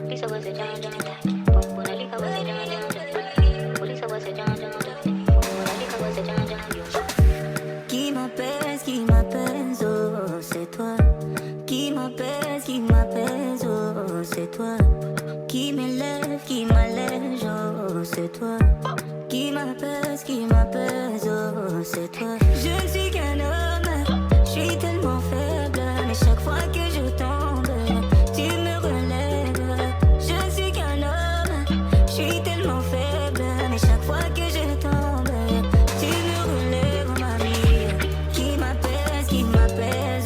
Lisa was a John John. Mona Lisa was a John John. Lisa was a John John. Mona Lisa was a John John. Qui m'apaise, oh, c'est toi. Qui m'apaise, oh, c'est toi. Qui m'élève, qui m'allège, oh, c'est toi. Qui m'apaise, oh, c'est toi. Je ne suis qu'un homme, je suis tellement faible, mais chaque fois que je tombe, tu me relèves. Je ne suis qu'un homme, je suis tellement faible, mais chaque fois que je tombe, tu me relèves, mamie. Qui m'apaise,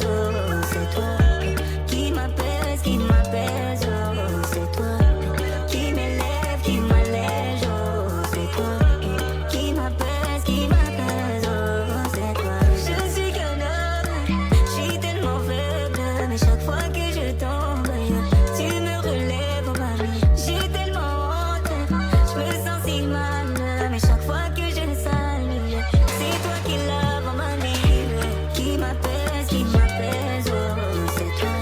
oh, c'est toi. Qui m'apaise, oh, c'est toi. Qui m'élève, qui m'allège, oh, c'est toi. Qui m'apaise, oh, c'est toi. Je suis qu'un homme, je suis tellement faible, mais chaque fois que je tombe, tu me relèves, oh, mamie. J'ai tellement honte, je me sens si mal, mais chaque fois que je salue, c'est toi qui laves, oh, mamie. Qui m'apaise, oh, c'est toi.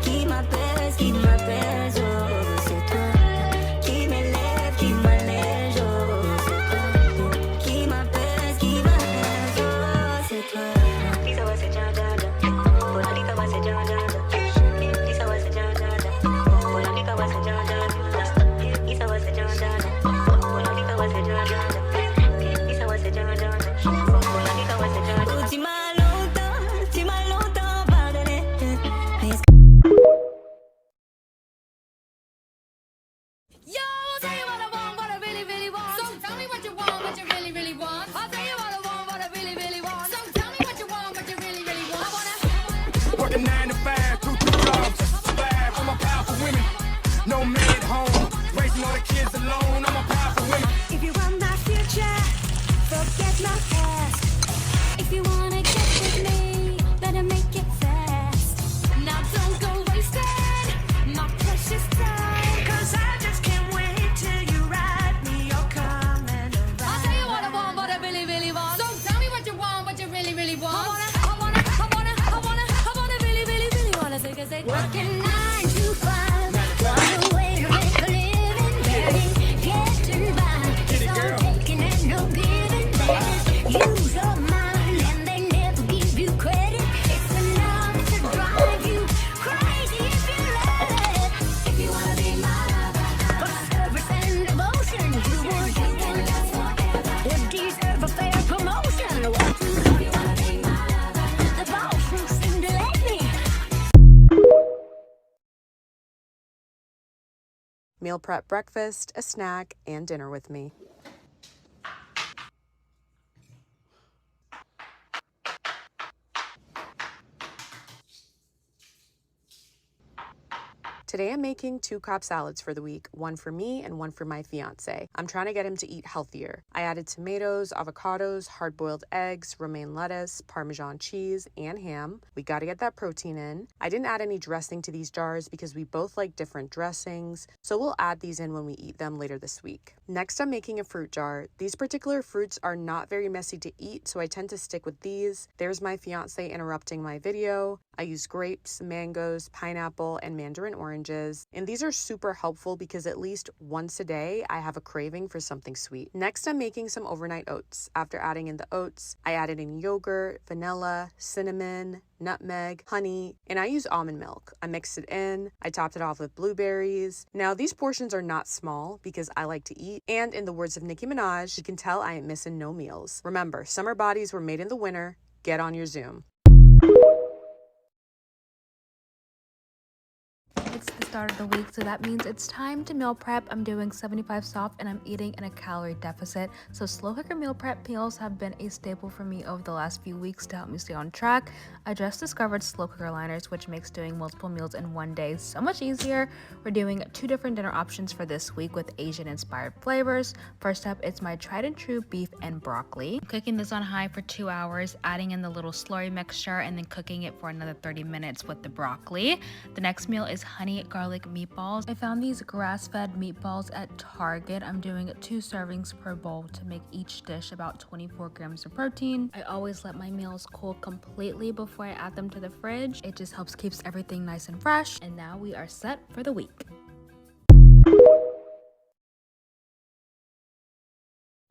Qui m'apaise, oh, c'est toi. Qui m'élève, qui m'allège, oh, c'est toi. Qui m'apaise, oh, c'est toi. Lisa was a John John. Mona Lisa was a John John. Lisa was a John John. Mona Lisa was a John John. Lisa was a John John. Mona Lisa was a John John. Lisa was a John John. Mona Lisa was a John John. Oh, tu m'as longtemps pardonné. Yo, I'll tell you what I want, what I really, really want. So tell me what you want, what you really, really want. I'll tell you what I want, what I really, really want. So tell me what you want, what you really, really want. Working 9 to 5, through 2 jobs. Survive, I'm a powerful women. No man at home, raising all the kids alone. I'm a powerful women. If you want my future, forget my past. If you wanna get with me, better make it fast. Now don't go wasting my precious time. 'Cause I just can't wait till you ride me. You're coming around. I'll tell you what I want, what I really, really want. So tell me what you want, what you really, really want. I wanna really, really, really wanna take a seat. Working 9 to 5, what a way to make a living, baby. Getting by, it's all taking and no giving, baby. Use your mind and they never give you credit. It's enough to drive you crazy if you let it. If you wanna be my lover, for service and devotion, you would you can last forever. You deserve a fair promotion. What you do, you wanna be my lover. The boss won't seem to let me. Meal prep breakfast, a snack, and dinner with me. Today I'm making 2 Cobb salads for the week, one for me and one for my fiance. I'm trying to get him to eat healthier. I added tomatoes, avocados, hard-boiled eggs, romaine lettuce, Parmesan cheese, and ham. We got to get that protein in. I didn't add any dressing to these jars because we both like different dressings, so we'll add these in when we eat them later this week. Next, I'm making a fruit jar. These particular fruits are not very messy to eat, so I tend to stick with these. There's my fiance interrupting my video. I use grapes, mangoes, pineapple, and mandarin oranges. And these are super helpful because at least once a day, I have a craving for something sweet. Next, I'm making some overnight oats. After adding in the oats, I added in yogurt, vanilla, cinnamon, nutmeg, honey, and I use almond milk. I mixed it in. I topped it off with blueberries. Now, these portions are not small because I like to eat. And in the words of Nicki Minaj, you can tell I ain't missing no meals. Remember, summer bodies were made in the winter. Get on your Zoom. It's the start of the week, so that means it's time to meal prep. I'm doing 75 soft and I'm eating in a calorie deficit. So slow cooker meal prep meals have been a staple for me over the last few weeks to help me stay on track. I just discovered slow cooker liners, which makes doing multiple meals in one day so much easier. We're doing 2 different dinner options for this week with Asian inspired flavors. First up, it's my tried and true beef and broccoli. I'm cooking this on high for 2 hours, adding in the little slurry mixture and then cooking it for another 30 minutes with the broccoli. The next meal is honey garlic meatballs. I found these grass-fed meatballs at Target. I'm doing 2 servings per bowl to make each dish about 24 grams of protein. I always let my meals cool completely before I add them to the fridge. It just helps keeps everything nice and fresh. And now we are set for the week.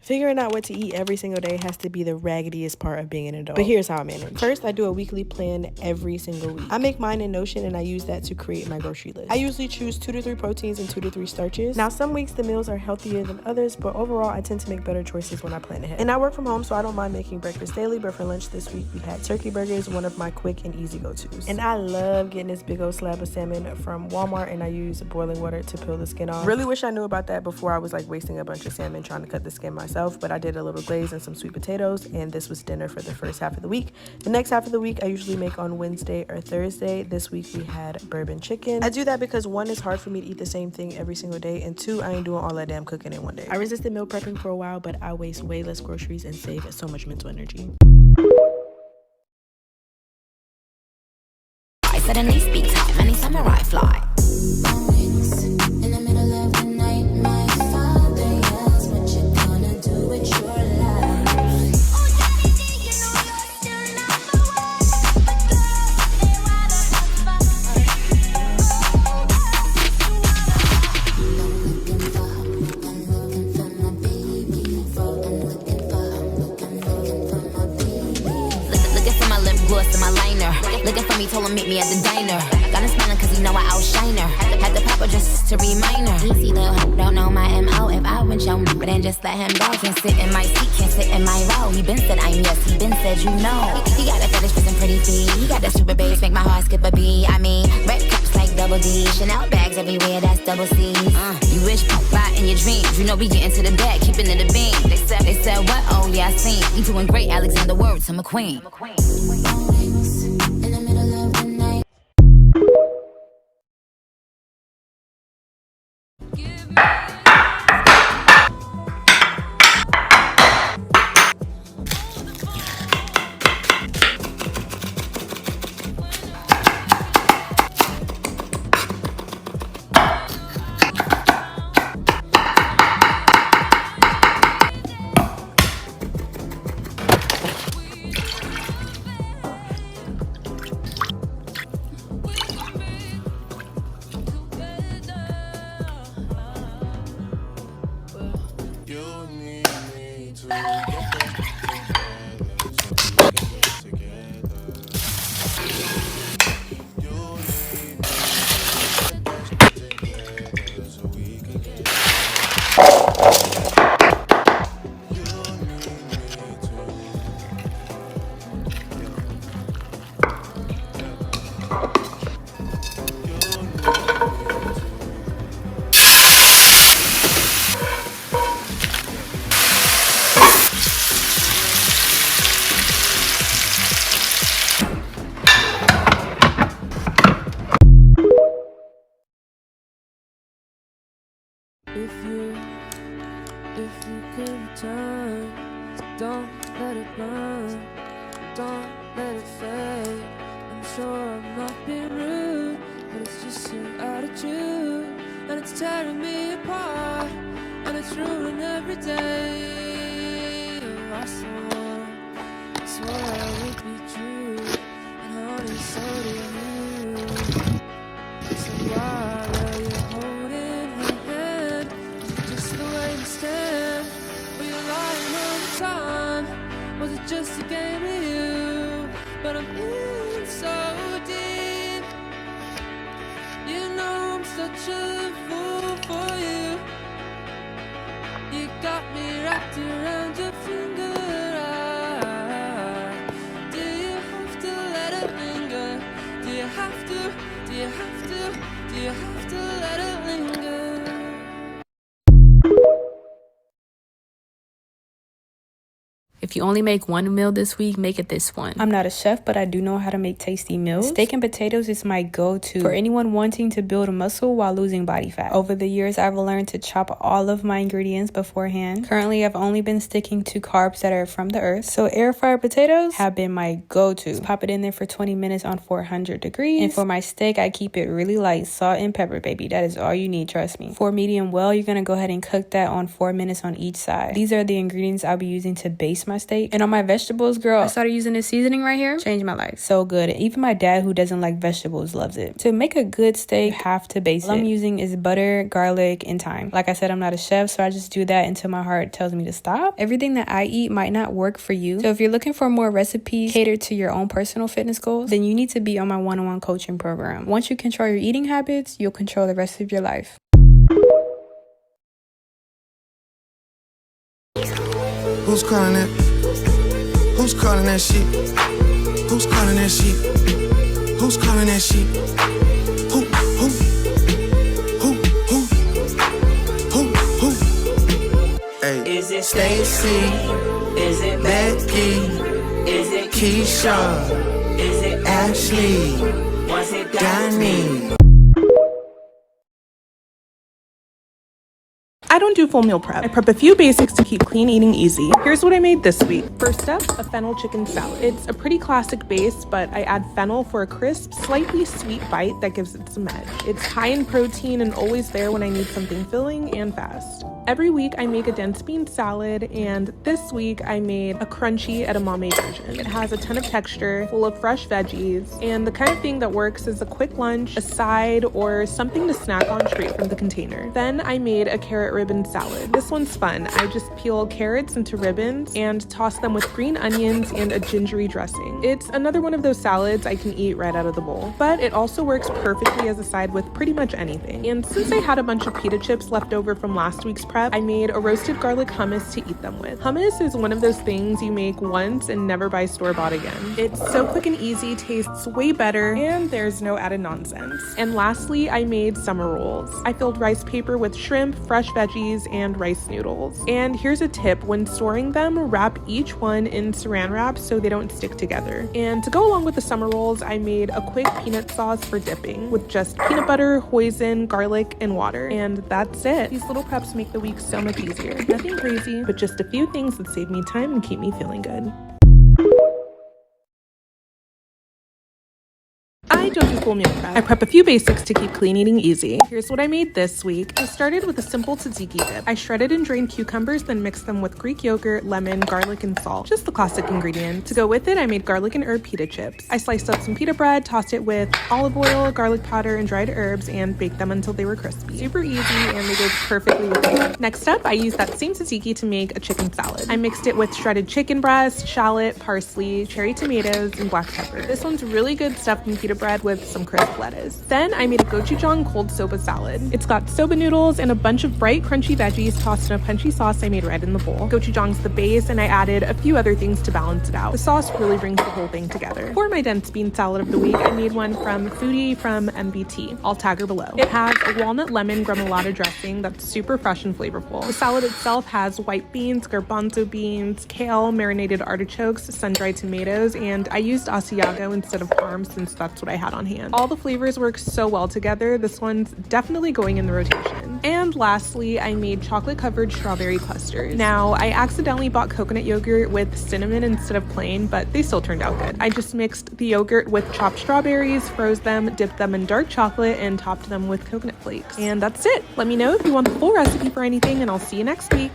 Figuring out what to eat every single day has to be the raggediest part of being an adult. But here's how I manage. First, I do a weekly plan every single week. I make mine in Notion and I use that to create my grocery list. I usually choose 2 to 3 proteins and 2 to 3 starches. Now, some weeks the meals are healthier than others, but overall I tend to make better choices when I plan ahead. And I work from home, so I don't mind making breakfast daily, but for lunch this week we had turkey burgers, one of my quick and easy go-tos. And I love getting this big old slab of salmon from Walmart, and I use boiling water to peel the skin off. Really wish I knew about that before I was like wasting a bunch of salmon trying to cut the skin myself, but I did a little glaze and some sweet potatoes, and this was dinner for the first half of the week. The next half of the week I usually make on Wednesday or Thursday. This week we had bourbon chicken. I do that because 1, it's hard for me to eat the same thing every single day, and 2, I ain't doing all that damn cooking in one day. I resisted meal prepping for a while, but I waste way less groceries and save so much mental energy. I suddenly speak top, many samurai fly. In the middle of the night, my father yells, what you gonna do with your life? Oh, Daddy G, you know you're still number one. But girl, they rather have fun. I'm looking for my baby. I'm looking for my baby. Looking for my lip gloss and my liner. Looking for me, told him meet me at the diner. Got him smiling cause he know I outshine her. Had to pop her just to remind her. Easy little hoe, don't know my MO. If I went your number, then just let him go. Can't sit in my seat, can't sit in my row. He been said I'm yes, he been said you know. He got a fetish for some pretty feet. He got that super bass, make my heart skip a beat. I mean, red cups like double D. Chanel bags everywhere, that's double C's. You wish pop by in your dreams. You know we get into the bag, keeping it a beam. They said what? Oh yeah, I seen. You doing great, Alexander Word to McQueen. In the middle of the night. If you could return, don't let it burn, don't let it fade. I'm sure I'm not being rude, but it's just your attitude, and it's tearing me apart, and it's ruining every day. I swore I would be true, and honey, so do you. So why are you holding her hand? Is it just the way you stand? Were you lying all the time? Was it just a game of you? But I'm in so deep. You know I'm such a fool for you. You got me wrapped around your finger. Do you have to let it linger? Do you have to? Do you have to? Do you have to let it linger? If you only make one meal this week, make it this one. I'm not a chef, but I do know how to make tasty meals. Steak and potatoes is my go-to for anyone wanting to build a muscle while losing body fat. Over the years, I've learned to chop all of my ingredients beforehand. Currently, I've only been sticking to carbs that are from the earth. So air fried potatoes have been my go-to. Just pop it in there for 20 minutes on 400 degrees. And for my steak, I keep it really light. Salt and pepper, baby. That is all you need, trust me. For medium well, you're going to go ahead and cook that on 4 minutes on each side. These are the ingredients I'll be using to base my steak. And on my vegetables, girl, I started using this seasoning right here. Changed my life. So good. And even my dad, who doesn't like vegetables, loves it. To make a good steak, you have to base it. All I'm using is butter, garlic, and thyme. Like I said, I'm not a chef, so I just do that until my heart tells me to stop. Everything that I eat might not work for you. So if you're looking for more recipes catered to your own personal fitness goals, then you need to be on my one-on-one coaching program. Once you control your eating habits, you'll control the rest of your life. Who's calling that? Who's calling that shit? Who's calling that shit? Who's calling that shit? Who? Hey. Is it Stacy? Is it Becky? Is it Keisha? Is it Ashley? Was it Danny? I don't do full meal prep. I prep a few basics to keep clean eating easy. Here's what I made this week. First up, a fennel chicken salad. It's a pretty classic base, but I add fennel for a crisp, slightly sweet bite that gives it some edge. It's high in protein and always there when I need something filling and fast. Every week I make a dense bean salad, and this week I made a crunchy edamame version. It has a ton of texture, full of fresh veggies, and the kind of thing that works as a quick lunch, a side, or something to snack on straight from the container. Then I made a carrot ribbon salad. This one's fun. I just peel carrots into ribbons and toss them with green onions and a gingery dressing. It's another one of those salads I can eat right out of the bowl, but it also works perfectly as a side with pretty much anything. And since I had a bunch of pita chips left over from last week's prep, I made a roasted garlic hummus to eat them with. Hummus is one of those things you make once and never buy store-bought again. It's so quick and easy, tastes way better, and there's no added nonsense. And lastly, I made summer rolls. I filled rice paper with shrimp, fresh veggies, and rice noodles. And here's a tip: when storing them, wrap each one in saran wrap so they don't stick together. And to go along with the summer rolls, I made a quick peanut sauce for dipping with just peanut butter, hoisin, garlic, and water. And that's it. These little preps make the week so much easier. Nothing crazy, but just a few things that save me time and keep me feeling good. I don't do full meal prep. I prep a few basics to keep clean eating easy. Here's what I made this week. I started with a simple tzatziki dip. I shredded and drained cucumbers, then mixed them with Greek yogurt, lemon, garlic, and salt. Just the classic ingredients. To go with it, I made garlic and herb pita chips. I sliced up some pita bread, tossed it with olive oil, garlic powder, and dried herbs, and baked them until they were crispy. Super easy, and they go perfectly with it. Next up, I used that same tzatziki to make a chicken salad. I mixed it with shredded chicken breast, shallot, parsley, cherry tomatoes, and black pepper. This one's really good stuffed in pita bread with some crisp lettuce. Then I made a gochujang cold soba salad. It's got soba noodles and a bunch of bright crunchy veggies tossed in a punchy sauce I made right in the bowl. Gochujang's the base, and I added a few other things to balance it out. The sauce really brings the whole thing together. For my dense bean salad of the week, I made one from Foodie from MBT. I'll tag her below. It has a walnut lemon gremolata dressing that's super fresh and flavorful. The salad itself has white beans, garbanzo beans, kale, marinated artichokes, sun-dried tomatoes, and I used Asiago instead of parm since that's what I had on hand. All the flavors work so well together. This one's definitely going in the rotation. And lastly, I made chocolate-covered strawberry clusters. Now, I accidentally bought coconut yogurt with cinnamon instead of plain, but they still turned out good. I just mixed the yogurt with chopped strawberries, froze them, dipped them in dark chocolate, and topped them with coconut flakes. And that's it. Let me know if you want the full recipe for anything, and I'll see you next week.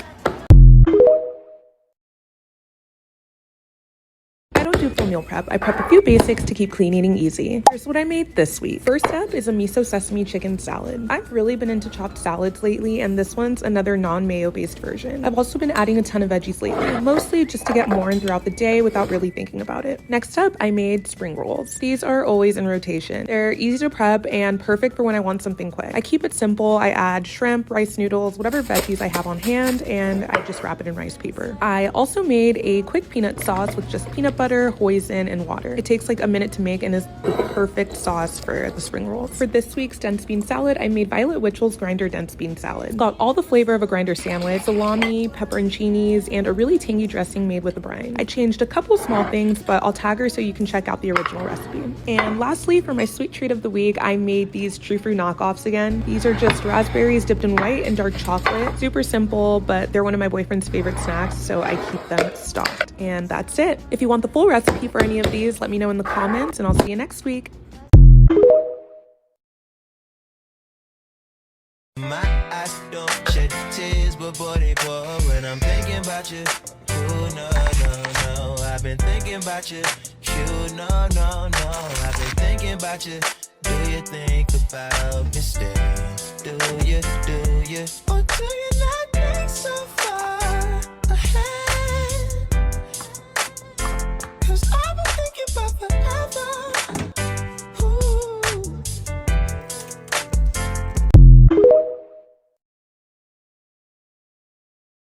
I don't do full meal prep. I prep a few basics to keep clean eating easy. Here's what I made this week. First up is a miso sesame chicken salad. I've really been into chopped salads lately, and this one's another non-mayo based version. I've also been adding a ton of veggies lately, mostly just to get more in throughout the day without really thinking about it. Next up, I made spring rolls. These are always in rotation. They're easy to prep and perfect for when I want something quick. I keep it simple. I add shrimp, rice noodles, whatever veggies I have on hand, and I just wrap it in rice paper. I also made a quick peanut sauce with just peanut butter, hoisin, and water. It takes like a minute to make and is the perfect sauce for the spring rolls. For this week's dense bean salad, I made Violet Witchell's grinder dense bean salad. It's got all the flavor of a grinder sandwich, salami, pepperoncinis, and a really tangy dressing made with the brine. I changed a couple small things, but I'll tag her so you can check out the original recipe. And lastly, for my sweet treat of the week, I made these True Fruit knockoffs again. These are just raspberries dipped in white and dark chocolate. Super simple, but they're one of my boyfriend's favorite snacks, so I keep them stocked. And that's it. If you want the full recipe for any of these, let me know in the comments, and I'll see you next week. My eyes don't shed tears, but boy, they pour when I'm thinking about you. Ooh, no. I've been thinking about you. You, no. I've been thinking about you. Do you think about me still? Do you? Or do you not think so?